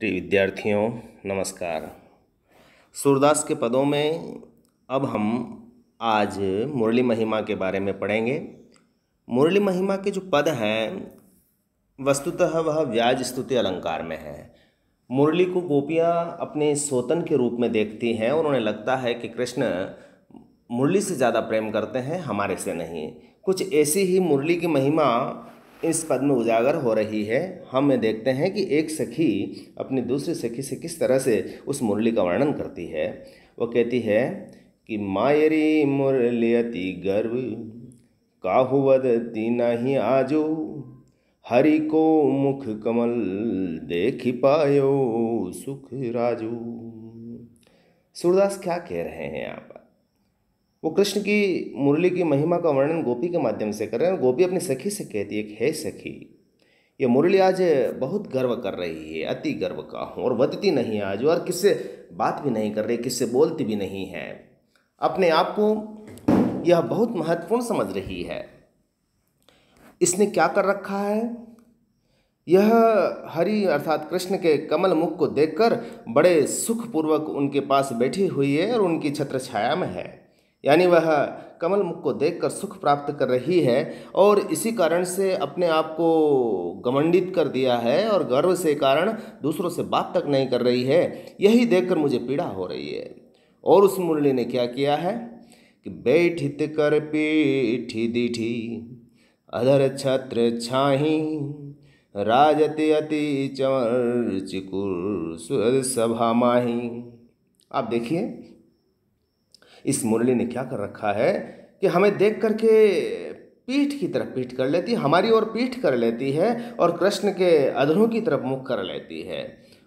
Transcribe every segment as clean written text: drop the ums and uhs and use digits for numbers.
प्रिय विद्यार्थियों, नमस्कार। सूरदास के पदों में अब हम आज मुरली महिमा के बारे में पढ़ेंगे। मुरली महिमा के जो पद हैं वस्तुतः वह व्याज स्तुति अलंकार में है। मुरली को गोपियाँ अपने सोतन के रूप में देखती हैं और उन्हें लगता है कि कृष्ण मुरली से ज़्यादा प्रेम करते हैं, हमारे से नहीं। कुछ ऐसी ही मुरली की महिमा इस पद में उजागर हो रही है। हम देखते हैं कि एक सखी अपनी दूसरी सखी से किस तरह से उस मुरली का वर्णन करती है। वो कहती है कि मायरी मुरली अति गर्व काहू वदती नहीं आजो, हरि को मुख कमल देखी पायो सुख राजू। सूरदास क्या कह रहे हैं यहाँ पर? वो कृष्ण की मुरली की महिमा का वर्णन गोपी के माध्यम से कर रहे हैं। गोपी अपनी सखी से कहती है कि हे सखी, ये मुरली आज बहुत गर्व कर रही है, अति गर्व का हूँ, और वदती नहीं आज, और किससे बात भी नहीं कर रही, किससे बोलती भी नहीं है। अपने आप को यह बहुत महत्वपूर्ण समझ रही है। इसने क्या कर रखा है? यह हरि अर्थात कृष्ण के कमल मुख को देखकर बड़े सुखपूर्वक उनके पास बैठी हुई है और उनकी छत्र छाया में है। यानी वह कमल मुख को देखकर सुख प्राप्त कर रही है और इसी कारण से अपने आप को घमंडित कर दिया है और गर्व से कारण दूसरों से बात तक नहीं कर रही है। यही देखकर मुझे पीड़ा हो रही है। और उस मुरली ने क्या किया है कि बैठित कर पीठी दीठी अधर छत्र छाही राजति अति चंवर चिकुर सुहृद सभा माही। आप देखिए इस मुरली ने क्या कर रखा है कि हमें देख करके पीठ की तरफ पीठ कर लेती है, हमारी ओर पीठ कर लेती है और कृष्ण के अधरों की तरफ मुख कर लेती है।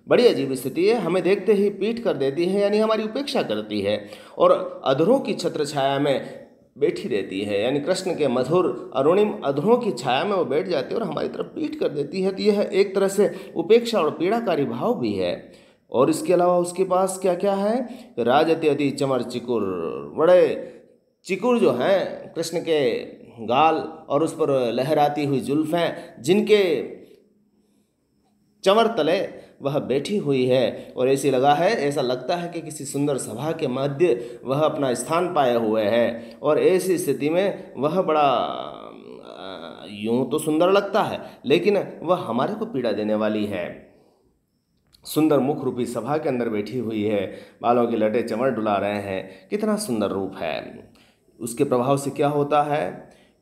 बड़ी अजीब स्थिति है। हमें देखते ही पीठ कर देती है, यानी हमारी उपेक्षा करती है, और अधरों की छत्र छाया में बैठी रहती है, यानी कृष्ण के मधुर अरुणिम अधरों की छाया में वो बैठ जाती है और हमारी तरफ पीठ कर देती है। तो यह एक तरह से उपेक्षा और पीड़ाकारी भाव भी है। और इसके अलावा उसके पास क्या क्या है? राजते अति चमर चिकुर, बड़े चिकुर जो हैं कृष्ण के गाल और उस पर लहराती हुई जुल्फें, जिनके चंवर तले वह बैठी हुई है और ऐसी लगा है, ऐसा लगता है कि किसी सुंदर सभा के मध्य वह अपना स्थान पाए हुए है। और ऐसी स्थिति में वह बड़ा यूं तो सुंदर लगता है, लेकिन वह हमारे को पीड़ा देने वाली है। सुंदर मुख रूपी सभा के अंदर बैठी हुई है, बालों की लटे चंवर डुला रहे हैं, कितना सुंदर रूप है। उसके प्रभाव से क्या होता है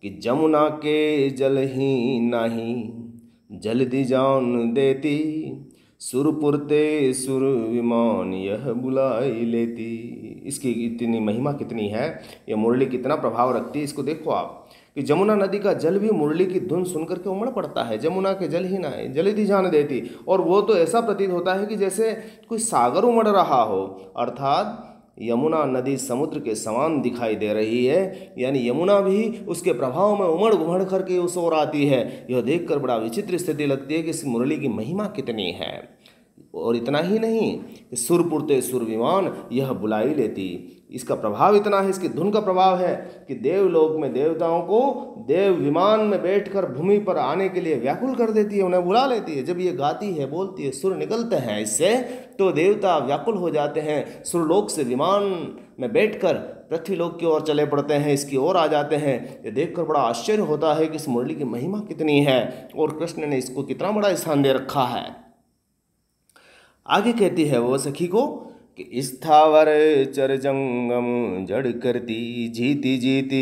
कि जमुना के जल ही नाही जल्दी जान देती, सुरपुरते सुर विमान यह बुलाई लेती। इसकी इतनी महिमा कितनी है, यह मुरली कितना प्रभाव रखती है, इसको देखो आप कि जमुना नदी का जल भी मुरली की धुन सुनकर के उमड़ पड़ता है। जमुना के जल ही ना है जल्दी जान देती, और वो तो ऐसा प्रतीत होता है कि जैसे कोई सागर उमड़ रहा हो, अर्थात यमुना नदी समुद्र के समान दिखाई दे रही है, यानी यमुना भी उसके प्रभाव में उमड़ घुमड़ करके उस ओर आती है। यह देखकर बड़ा विचित्र स्थिति लगती है कि इस मुरली की महिमा कितनी है। और इतना ही नहीं, सुर पुरते सुर विमान यह बुलाई लेती, इसका प्रभाव इतना है, इसकी धुन का प्रभाव है कि देवलोक में देवताओं को देव विमान में बैठकर भूमि पर आने के लिए व्याकुल कर देती है, उन्हें बुला लेती है। जब ये गाती है, बोलती है, सुर निकलते हैं इससे, तो देवता व्याकुल हो जाते हैं, सुरलोक से विमान में बैठकर पृथ्वीलोक की ओर चले पड़ते हैं, इसकी ओर आ जाते हैं। ये देखकर बड़ा आश्चर्य होता है कि इस मुरली की महिमा कितनी है और कृष्ण ने इसको कितना बड़ा स्थान दे रखा है। आगे कहती है वो सखी को कि स्थावर चर जंगम जड़ करती, जीती जीती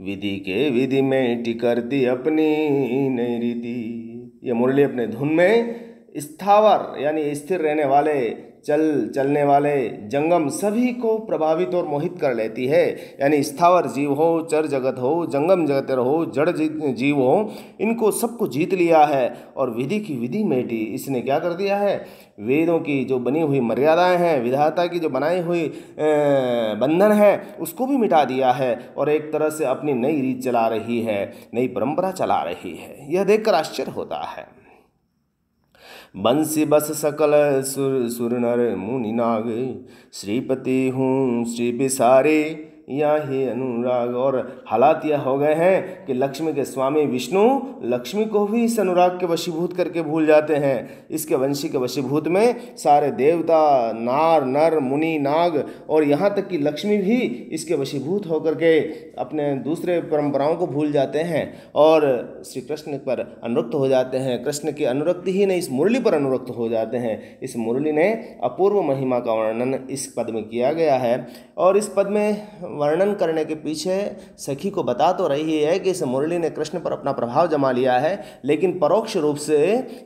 विधि के विधि में टिकरती अपनी नई रीति। ये मुरली अपने धुन में स्थावर यानी स्थिर रहने वाले, चलने वाले, जंगम सभी को प्रभावित और मोहित कर लेती है। यानी स्थावर जीव हो, चर जगत हो, जंगम जगत हो, जड़ जीव हो, इनको सबको जीत लिया है। और विधि की विधि मेटी, इसने क्या कर दिया है? वेदों की जो बनी हुई मर्यादाएं हैं, विधाता की जो बनाई हुई बंधन है, उसको भी मिटा दिया है और एक तरह से अपनी नई रीत चला रही है, नई परंपरा चला रही है। यह देखकर आश्चर्य होता है। बंसी बस सकल सुर सुर नर मुनि नाग, श्रीपति हूँ श्री बिसारे, याहि अनुराग। और हालात यह हो गए हैं कि लक्ष्मी के स्वामी विष्णु लक्ष्मी को भी इस अनुराग के वशीभूत करके भूल जाते हैं। इसके वंशी के वशीभूत में सारे देवता, नार, नर, मुनि, नाग और यहाँ तक कि लक्ष्मी भी इसके वशीभूत होकर के अपने दूसरे परंपराओं को भूल जाते हैं और श्री कृष्ण पर अनुरक्त हो जाते हैं। कृष्ण की अनुरक्ति ही नहीं, इस मुरली पर अनुरक्त हो जाते हैं। इस मुरली ने अपूर्व महिमा का वर्णन इस पद में किया गया है और इस पद में वर्णन करने के पीछे सखी को बता तो रही है कि इस मुरली ने कृष्ण पर अपना प्रभाव जमा लिया है, लेकिन परोक्ष रूप से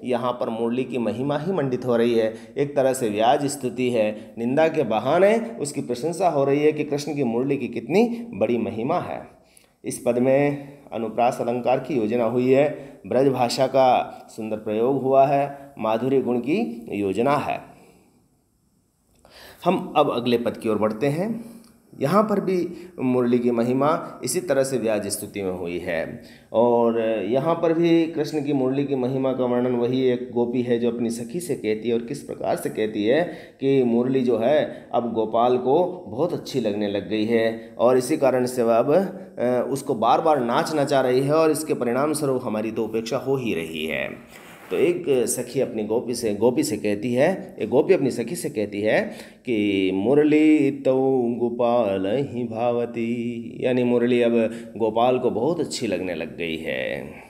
यहाँ पर मुरली की महिमा ही मंडित हो रही है। एक तरह से व्याज स्तुति है, निंदा के बहाने उसकी प्रशंसा हो रही है कि कृष्ण की मुरली की कितनी बड़ी महिमा है। इस पद में अनुप्रास अलंकार की योजना हुई है, ब्रज भाषा का सुंदर प्रयोग हुआ है, माधुर्य गुण की योजना है। हम अब अगले पद की ओर बढ़ते हैं। यहाँ पर भी मुरली की महिमा इसी तरह से व्याज स्तुति में हुई है और यहाँ पर भी कृष्ण की मुरली की महिमा का वर्णन वही एक गोपी है जो अपनी सखी से कहती है और किस प्रकार से कहती है कि मुरली जो है अब गोपाल को बहुत अच्छी लगने लग गई है और इसी कारण से वह अब उसको बार बार नाच नचा रही है और इसके परिणाम स्वरूप हमारी तो उपेक्षा हो ही रही है। तो एक सखी अपनी गोपी से कहती है, एक गोपी अपनी सखी से कहती है कि मुरली तो गोपाल ही भावती, यानी मुरली अब गोपाल को बहुत अच्छी लगने लग गई है।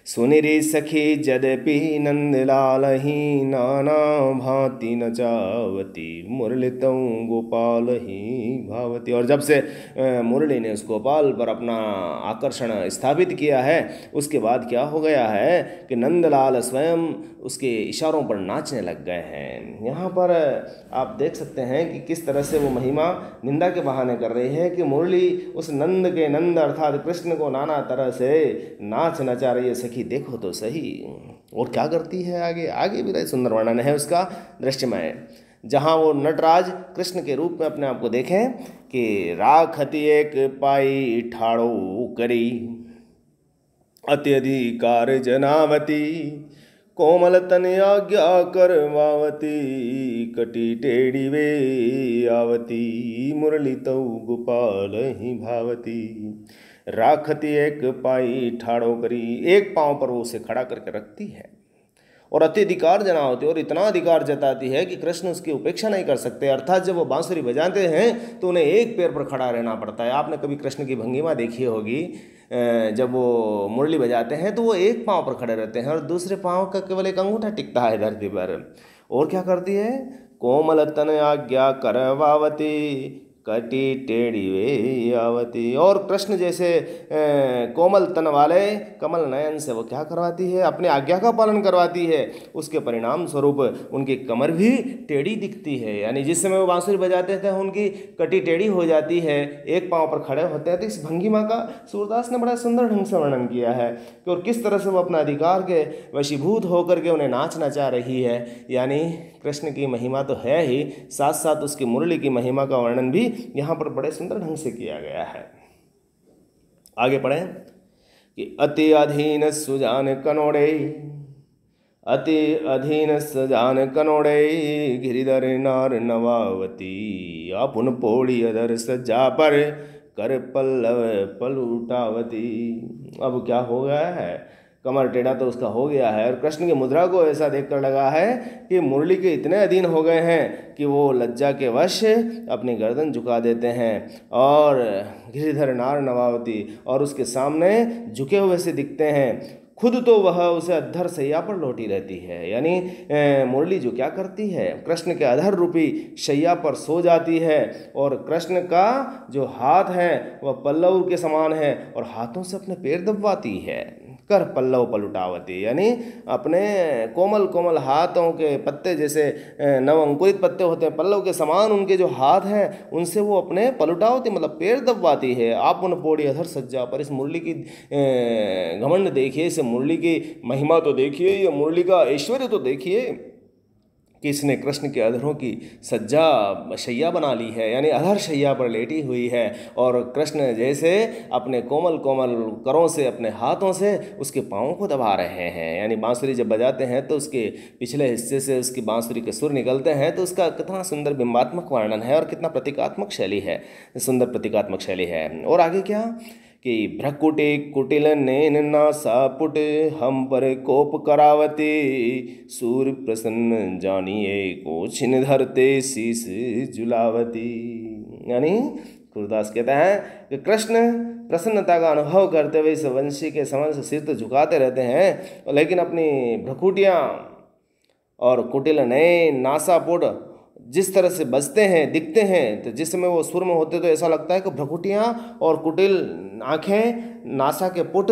सुनिरी सखी यद्यपि नंदलाल ही नाना भांति नचावती, मुरलितौ गोपाल ही भावती। और जब से मुरली ने उस गोपाल पर अपना आकर्षण स्थापित किया है उसके बाद क्या हो गया है कि नंदलाल स्वयं उसके इशारों पर नाचने लग गए हैं। यहाँ पर आप देख सकते हैं कि किस तरह से वो महिमा निंदा के बहाने कर रही है कि मुरली उस नंद अर्थात कृष्ण को नाना तरह से नाच नचा रही है। सखी देखो तो सही, और क्या करती है आगे भी सुंदर वर्णन है उसका दृश्यमय, जहाँ वो नटराज कृष्ण के रूप में अपने आप को देखें कि राखती एक पाई ठाड़ो करी, अत्यधिकार जनावती, कोमल तन आज्ञा करवावती, कटी टेढ़ी वे आवती, मुरली तो गोपाल ही भावती। राखती एक पाई ठाड़ो करी, एक पांव पर वो उसे खड़ा करके रखती है और अत्यधिकार जनावती, और इतना अधिकार जताती है कि कृष्ण उसकी उपेक्षा नहीं कर सकते। अर्थात जब वो बांसुरी बजाते हैं तो उन्हें एक पैर पर खड़ा रहना पड़ता है। आपने कभी कृष्ण की भंगिमा देखी होगी, जब वो मुरली बजाते हैं तो वो एक पांव पर खड़े रहते हैं और दूसरे पांव का केवल एक अंगूठा टिकता है धरती पर। और क्या करती है, कोमल तन आज्ञा करवावती, कटी टेढ़ी वे आवती। और कृष्ण जैसे कोमल तन वाले कमल नयन से वो क्या करवाती है, अपने आज्ञा का पालन करवाती है। उसके परिणाम स्वरूप उनकी कमर भी टेढ़ी दिखती है, यानी जिस समय वो बांसुरी बजाते थे उनकी कटी टेढ़ी हो जाती है, एक पांव पर खड़े होते हैं। तो इस भंगिमा का सूरदास ने बड़ा सुंदर ढंग से वर्णन किया है कि और किस तरह से वो अपना अधिकार के वशीभूत होकर के उन्हें नाच नचा रही है। यानी कृष्ण की महिमा तो है ही, साथ साथ उसकी मुरली की महिमा का वर्णन भी यहाँ पर बड़े सुंदर ढंग से किया गया है। आगे पढ़ें कि अति अधीन सुजान कनोड़े, अति अधीन सुजान कनोड़े, गिरिधर नार नवावती, अपुन पोड़ी अधर सज्जा पर, कर पल्लव पलुटावती। अब क्या हो गया है, कमर टेढ़ा तो उसका हो गया है और कृष्ण की मुद्रा को ऐसा देखकर लगा है कि मुरली के इतने अधीन हो गए हैं कि वो लज्जा के वश अपनी गर्दन झुका देते हैं और गिरिधर नार नवावती, और उसके सामने झुके हुए से दिखते हैं। खुद तो वह उसे अधर शैया पर लौटी रहती है, यानी मुरली जो क्या करती है, कृष्ण के अधर रूपी शैया पर सो जाती है और कृष्ण का जो हाथ है वह पल्लव के समान है और हाथों से अपने पैर दबवाती है। कर पल्लव पलुटावती, यानी अपने कोमल कोमल हाथों के पत्ते जैसे नव अंकुरित पत्ते होते हैं पल्लव के समान उनके जो हाथ हैं उनसे वो अपने पलुटावती मतलब पैर दबवाती है। आप उन पोड़ी अधर सज्जा पर। इस मुरली की घमंड देखिए, इस मुरली की महिमा तो देखिए, ये मुरली का ऐश्वर्य तो देखिए कि इसने कृष्ण के अधरों की सज्जा शैया बना ली है, यानी अधर शैया पर लेटी हुई है, और कृष्ण जैसे अपने कोमल कोमल करों से, अपने हाथों से उसके पाँवों को दबा रहे हैं। यानी बांसुरी जब बजाते हैं तो उसके पिछले हिस्से से उसकी बांसुरी के सुर निकलते हैं, तो उसका कितना सुंदर बिंबात्मक वर्णन है और कितना प्रतीकात्मक शैली है, सुंदर प्रतीकात्मक शैली है। और आगे क्या कि भ्रकुटे कुटिल नैन नासापुट हम पर कोप करावते, सूर प्रसन्न जानिए को छिन धरते शीस जुलावती। यानी सूरदास कहता है कि कृष्ण प्रसन्नता का अनुभव करते हुए इस वंशी के समक्ष सिर तो झुकाते रहते हैं, लेकिन अपनी भ्रकुटियाँ और कुटिल नयन नासापुट जिस तरह से बजते हैं, दिखते हैं, तो जिस समय वो सुर में होते तो ऐसा लगता है कि भ्रकुटियाँ और कुटिल आँखें, नासा के पुट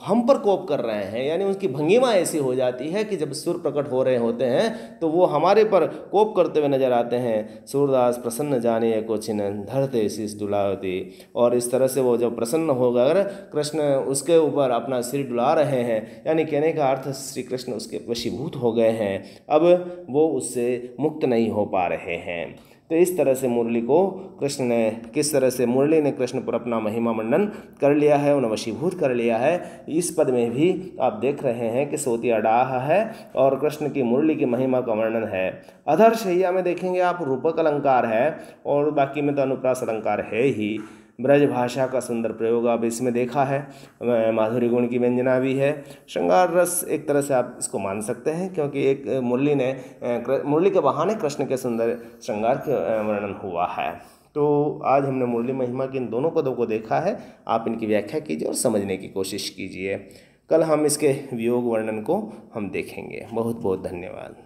हम पर कोप कर रहे हैं। यानी उसकी भंगिमा ऐसी हो जाती है कि जब सुर प्रकट हो रहे होते हैं तो वो हमारे पर कोप करते हुए नजर आते हैं। सूरदास प्रसन्न जाने को छिन धरते शीस डुलावती। और इस तरह से वो जब प्रसन्न होकर कृष्ण उसके ऊपर अपना सिर डुला रहे हैं, यानी कहने का अर्थ श्री कृष्ण उसके वशीभूत हो गए हैं, अब वो उससे मुक्त नहीं हो पा रहे हैं। तो इस तरह से मुरली को कृष्ण ने, किस तरह से मुरली ने कृष्ण पर अपना महिमा मंडन कर लिया है, उन्हें वशीभूत कर लिया है। इस पद में भी आप देख रहे हैं कि सोतिया डाह है और कृष्ण की मुरली की महिमा का वर्णन है। अधर शैया में देखेंगे आप रूपक अलंकार है और बाकी में तो अनुप्रास अलंकार है ही। ब्रज भाषा का सुंदर प्रयोग आप इसमें देखा है, माधुरी गुण की व्यंजना भी है, श्रृंगार रस एक तरह से आप इसको मान सकते हैं, क्योंकि एक मुरली के बहाने कृष्ण के सुंदर श्रृंगार का वर्णन हुआ है। तो आज हमने मुरली महिमा के इन दोनों पदों को देखा है। आप इनकी व्याख्या कीजिए और समझने की कोशिश कीजिए। कल हम इसके वियोग वर्णन को हम देखेंगे। बहुत बहुत धन्यवाद।